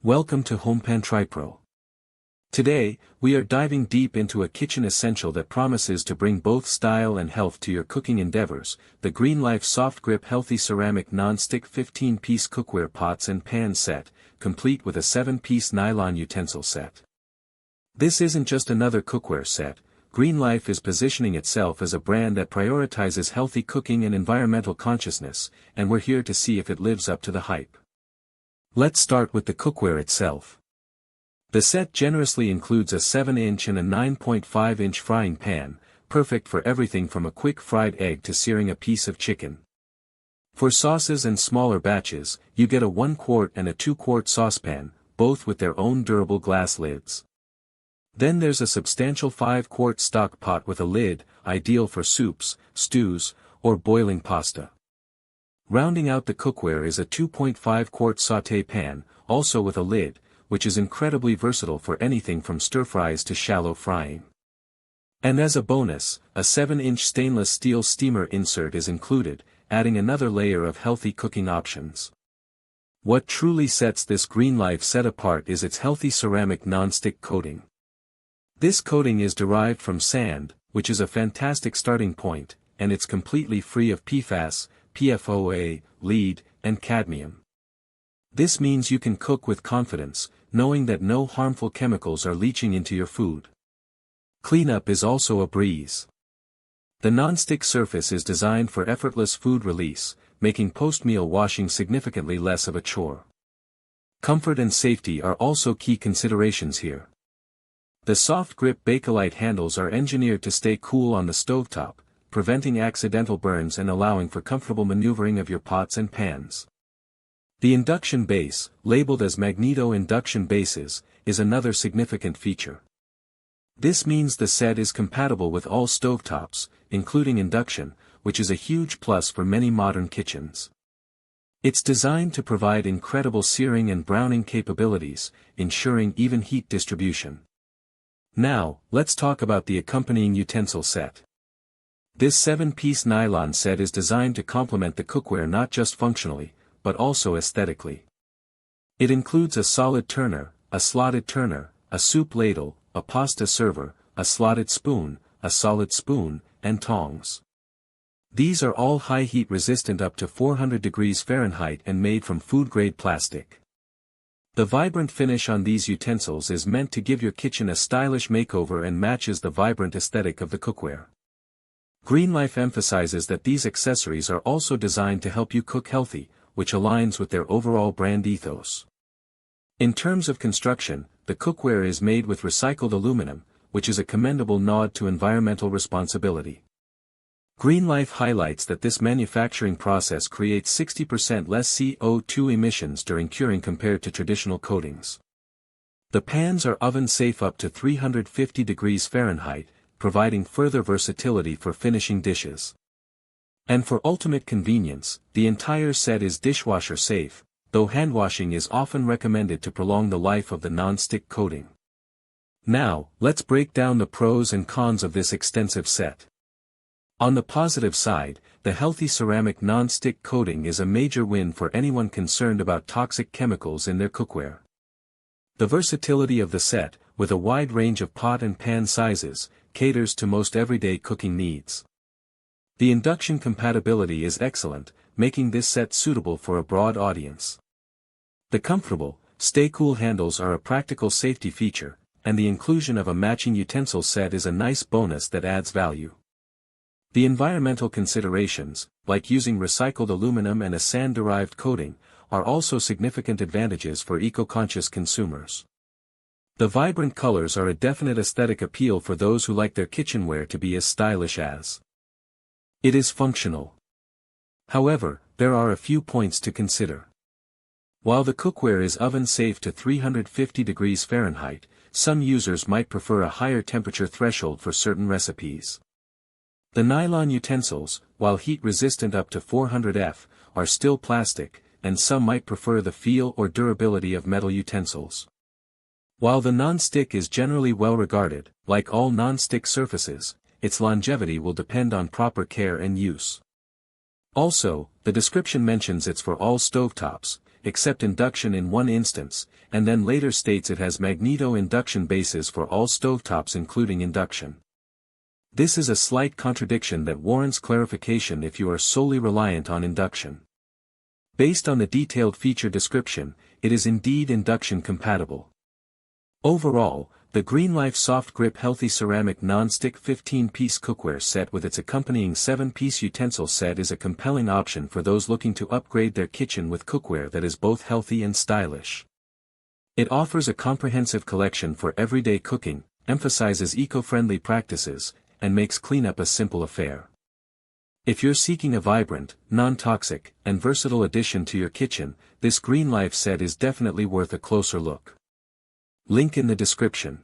Welcome to HomePan TriPro. Today, we are diving deep into a kitchen essential that promises to bring both style and health to your cooking endeavors, the GreenLife Soft Grip Healthy Ceramic Non-Stick 15-piece cookware pots and pan set, complete with a 7-piece nylon utensil set. This isn't just another cookware set. GreenLife is positioning itself as a brand that prioritizes healthy cooking and environmental consciousness, and we're here to see if it lives up to the hype. Let's start with the cookware itself. The set generously includes a 7-inch and a 9.5-inch frying pan, perfect for everything from a quick fried egg to searing a piece of chicken. For sauces and smaller batches, you get a 1-quart and a 2-quart saucepan, both with their own durable glass lids. Then there's a substantial 5-quart stock pot with a lid, ideal for soups, stews, or boiling pasta. Rounding out the cookware is a 2.5-quart sauté pan, also with a lid, which is incredibly versatile for anything from stir-fries to shallow frying. And as a bonus, a 7-inch stainless steel steamer insert is included, adding another layer of healthy cooking options. What truly sets this GreenLife set apart is its healthy ceramic non-stick coating. This coating is derived from sand, which is a fantastic starting point, and it's completely free of PFAS, PFOA, lead, and cadmium. This means you can cook with confidence, knowing that no harmful chemicals are leaching into your food. Cleanup is also a breeze. The non-stick surface is designed for effortless food release, making post-meal washing significantly less of a chore. Comfort and safety are also key considerations here. The Soft Grip Bakelite handles are engineered to stay cool on the stovetop, preventing accidental burns and allowing for comfortable maneuvering of your pots and pans. The induction base, labeled as Magneto Induction Bases, is another significant feature. This means the set is compatible with all stovetops, including induction, which is a huge plus for many modern kitchens. It's designed to provide incredible searing and browning capabilities, ensuring even heat distribution. Now, let's talk about the accompanying utensil set. This 7-piece nylon set is designed to complement the cookware not just functionally, but also aesthetically. It includes a solid turner, a slotted turner, a soup ladle, a pasta server, a slotted spoon, a solid spoon, and tongs. These are all high heat resistant up to 400 degrees Fahrenheit and made from food-grade plastic. The vibrant finish on these utensils is meant to give your kitchen a stylish makeover and matches the vibrant aesthetic of the cookware. GreenLife emphasizes that these accessories are also designed to help you cook healthy, which aligns with their overall brand ethos. In terms of construction, the cookware is made with recycled aluminum, which is a commendable nod to environmental responsibility. GreenLife highlights that this manufacturing process creates 60% less CO2 emissions during curing compared to traditional coatings. The pans are oven-safe up to 350 degrees Fahrenheit, providing further versatility for finishing dishes. And for ultimate convenience, the entire set is dishwasher safe, though handwashing is often recommended to prolong the life of the non-stick coating. Now, let's break down the pros and cons of this extensive set. On the positive side, the healthy ceramic non-stick coating is a major win for anyone concerned about toxic chemicals in their cookware. The versatility of the set, with a wide range of pot and pan sizes, caters to most everyday cooking needs. The induction compatibility is excellent, making this set suitable for a broad audience. The comfortable, stay-cool handles are a practical safety feature, and the inclusion of a matching utensil set is a nice bonus that adds value. The environmental considerations, like using recycled aluminum and a sand-derived coating, are also significant advantages for eco-conscious consumers. The vibrant colors are a definite aesthetic appeal for those who like their kitchenware to be as stylish as it is functional. However, there are a few points to consider. While the cookware is oven-safe to 350 degrees Fahrenheit, some users might prefer a higher temperature threshold for certain recipes. The nylon utensils, while heat-resistant up to 400 F, are still plastic, and some might prefer the feel or durability of metal utensils. While the non-stick is generally well regarded, like all non-stick surfaces, its longevity will depend on proper care and use. Also, the description mentions it's for all stovetops, except induction in one instance, and then later states it has Magneto Induction Bases for all stovetops including induction. This is a slight contradiction that warrants clarification if you are solely reliant on induction. Based on the detailed feature description, it is indeed induction compatible. Overall, the GreenLife Soft Grip Healthy Ceramic Non-Stick 15-piece cookware set with its accompanying 7-piece utensil set is a compelling option for those looking to upgrade their kitchen with cookware that is both healthy and stylish. It offers a comprehensive collection for everyday cooking, emphasizes eco-friendly practices, and makes cleanup a simple affair. If you're seeking a vibrant, non-toxic, and versatile addition to your kitchen, this GreenLife set is definitely worth a closer look. Link in the description.